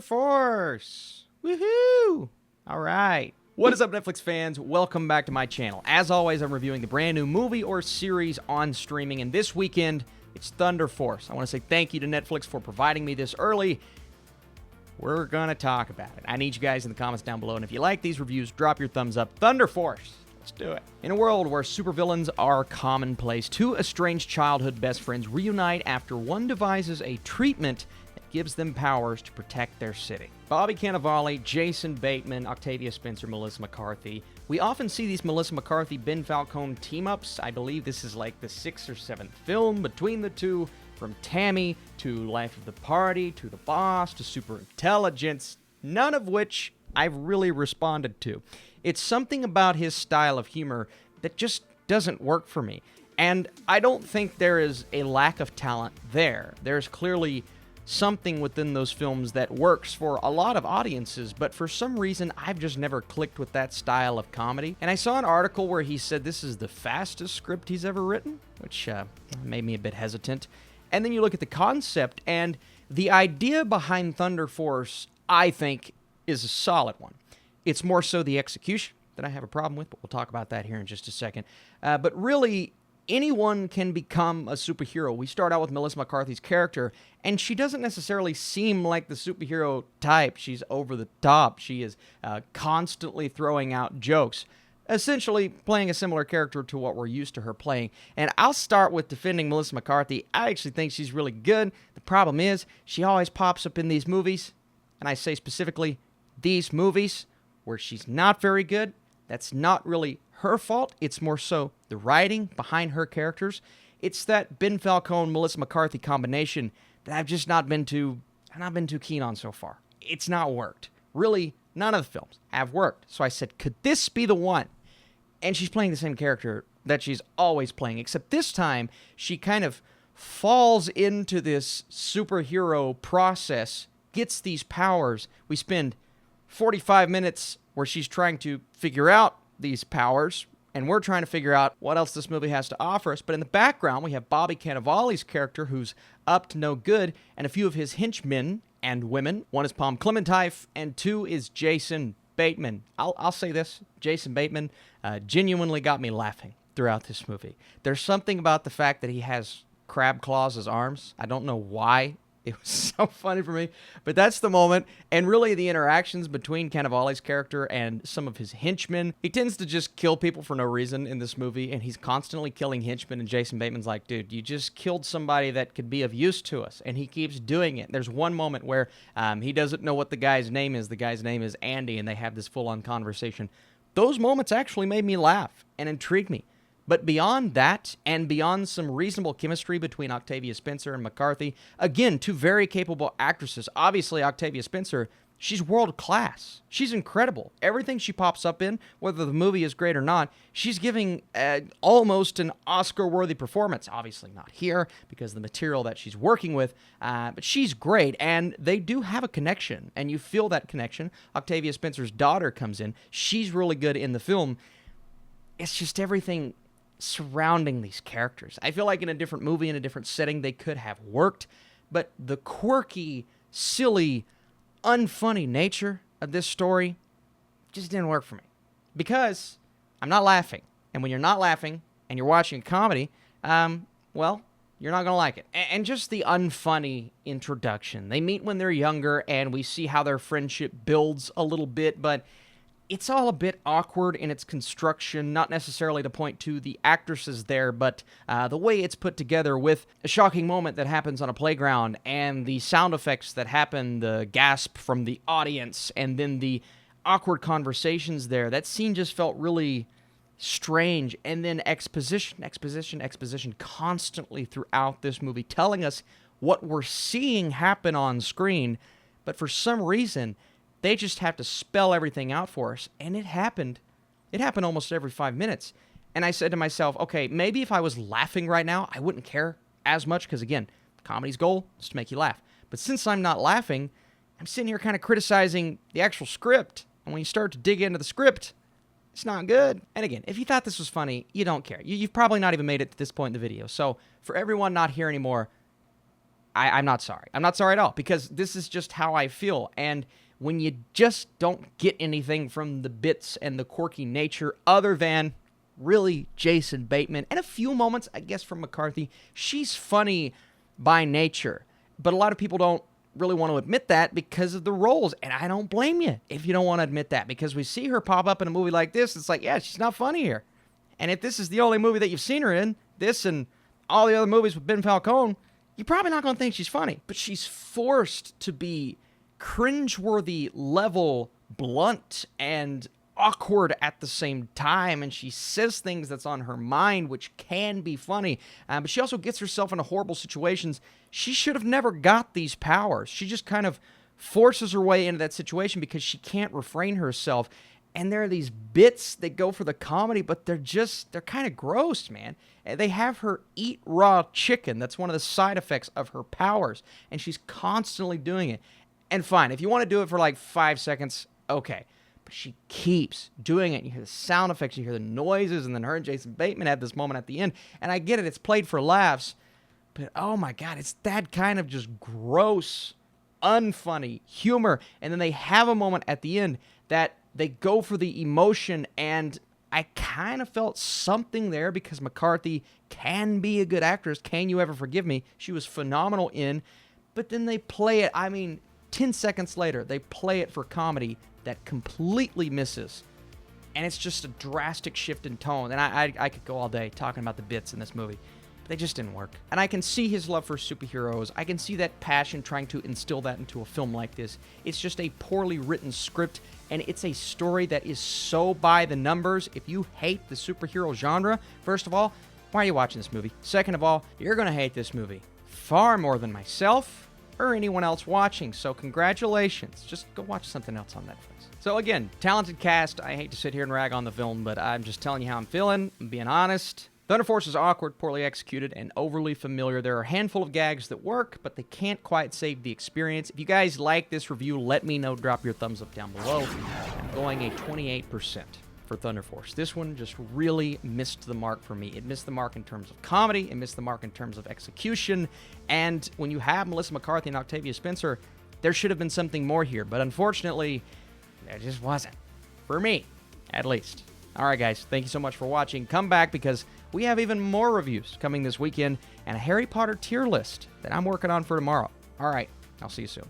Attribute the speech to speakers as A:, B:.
A: Thunder Force! Woohoo! Alright. What is up, Netflix fans? Welcome back to my channel. As always, I'm reviewing the brand new movie or series on streaming, and this weekend, it's Thunder Force. I want to say thank you to Netflix for providing me this early. We're gonna talk about it. I need you guys in the comments down below, and if you like these reviews, drop your thumbs up. Thunder Force! Let's do it. In a world where supervillains are commonplace, two estranged childhood best friends reunite after one devises a treatment that gives them powers to protect their city. Bobby Cannavale, Jason Bateman, Octavia Spencer, Melissa McCarthy. We often see these Melissa McCarthy-Ben Falcone team-ups. I believe this is like the 6th or 7th film between the two, from Tammy to Life of the Party to The Boss to Superintelligence, none of which I've really responded to. It's something about his style of humor that just doesn't work for me. And I don't think there is a lack of talent there. There's clearly something within those films that works for a lot of audiences, but for some reason, I've just never clicked with that style of comedy. And I saw an article where he said this is the fastest script he's ever written, which made me a bit hesitant. And then you look at the concept, and the idea behind Thunder Force, I think, is a solid one. It's more so the execution that I have a problem with, but we'll talk about that here in just a second. But really, anyone can become a superhero. We start out with Melissa McCarthy's character, and she doesn't necessarily seem like the superhero type. She's over the top. She is constantly throwing out jokes, essentially playing a similar character to what we're used to her playing. And I'll start with defending Melissa McCarthy. I actually think she's really good. The problem is, she always pops up in these movies, and I say specifically, these movies, where she's not very good. That's not really her fault. It's more so the writing behind her characters. It's that Ben Falcone, Melissa McCarthy combination that I've just not been too keen on so far. It's not worked. Really, none of the films have worked. So I said, could this be the one? And she's playing the same character that she's always playing, except this time she kind of falls into this superhero process, gets these powers. We spend 45 minutes where she's trying to figure out these powers, and we're trying to figure out what else this movie has to offer us. But in the background, we have Bobby Cannavale's character, who's up to no good, and a few of his henchmen and women. One is Palm Clementine, and two is Jason Bateman. I'll say this, Jason Bateman genuinely got me laughing throughout this movie. There's something about the fact that he has crab claws as arms. I don't know why. It was so funny for me, but that's the moment, and really the interactions between Cannavale's character and some of his henchmen. He tends to just kill people for no reason in this movie, and he's constantly killing henchmen, and Jason Bateman's like, dude, you just killed somebody that could be of use to us, and he keeps doing it. There's one moment where he doesn't know what the guy's name is. The guy's name is Andy, and they have this full-on conversation. Those moments actually made me laugh and intrigued me. But beyond that, and beyond some reasonable chemistry between Octavia Spencer and McCarthy, again, two very capable actresses. Obviously, Octavia Spencer, she's world-class. She's incredible. Everything she pops up in, whether the movie is great or not, she's giving almost an Oscar-worthy performance. Obviously not here, because of the material that she's working with, but she's great, and they do have a connection, and you feel that connection. Octavia Spencer's daughter comes in. She's really good in the film. It's just everything surrounding these characters. I feel like in a different movie, in a different setting, they could have worked, but the quirky, silly, unfunny nature of this story just didn't work for me. Because I'm not laughing. And when you're not laughing and you're watching a comedy, well, you're not going to like it. And just the unfunny introduction. They meet when they're younger, and we see how their friendship builds a little bit, but it's all a bit awkward in its construction, not necessarily to point to the actresses there, but the way it's put together with a shocking moment that happens on a playground and the sound effects that happen, the gasp from the audience, and then the awkward conversations there. That scene just felt really strange. And then exposition constantly throughout this movie, telling us what we're seeing happen on screen, but for some reason, they just have to spell everything out for us, and it happened. It happened almost every 5 minutes. And I said to myself, okay, maybe if I was laughing right now, I wouldn't care as much, because again, comedy's goal is to make you laugh. But since I'm not laughing, I'm sitting here kind of criticizing the actual script. And when you start to dig into the script, it's not good. And again, if you thought this was funny, you don't care. You've probably not even made it to this point in the video. So for everyone not here anymore, I'm not sorry. I'm not sorry at all, because this is just how I feel. And when you just don't get anything from the bits and the quirky nature other than really Jason Bateman and a few moments, I guess, from McCarthy, she's funny by nature. But a lot of people don't really want to admit that because of the roles. And I don't blame you if you don't want to admit that, because we see her pop up in a movie like this. It's like, yeah, she's not funny here. And if this is the only movie that you've seen her in, this and all the other movies with Ben Falcone, you're probably not going to think she's funny. But she's forced to be cringeworthy level blunt and awkward at the same time, and she says things that's on her mind which can be funny, but she also gets herself into horrible situations. She should have never got these powers. She just kind of forces her way into that situation because she can't refrain herself. And there are these bits that go for the comedy, but they're kind of gross, man. They have her eat raw chicken. That's one of the side effects of her powers, and she's constantly doing it. And fine, if you want to do it for like 5 seconds, okay. But she keeps doing it. You hear the sound effects, you hear the noises, and then her and Jason Bateman have this moment at the end. And I get it, it's played for laughs, but oh my God, it's that kind of just gross, unfunny humor. And then they have a moment at the end that they go for the emotion, and I kind of felt something there because McCarthy can be a good actress. Can You Ever Forgive Me? She was phenomenal in, but then they play it, 10 seconds later, they play it for comedy that completely misses. And it's just a drastic shift in tone. And I could go all day talking about the bits in this movie. But they just didn't work. And I can see his love for superheroes. I can see that passion trying to instill that into a film like this. It's just a poorly written script. And it's a story that is so by the numbers. If you hate the superhero genre, first of all, why are you watching this movie? Second of all, you're going to hate this movie far more than myself or anyone else watching. So congratulations. Just go watch something else on Netflix. So again, talented cast. I hate to sit here and rag on the film, but I'm just telling you how I'm feeling. I'm being honest. Thunder Force is awkward, poorly executed, and overly familiar. There are a handful of gags that work, but they can't quite save the experience. If you guys like this review, let me know. Drop your thumbs up down below. I'm going a 28% for Thunder Force. This one just really missed the mark for me. It missed the mark in terms of comedy. It missed the mark in terms of execution. And when you have Melissa McCarthy and Octavia Spencer, there should have been something more here. But unfortunately, there just wasn't. For me, at least. All right, guys. Thank you so much for watching. Come back because we have even more reviews coming this weekend and a Harry Potter tier list that I'm working on for tomorrow. All right. I'll see you soon.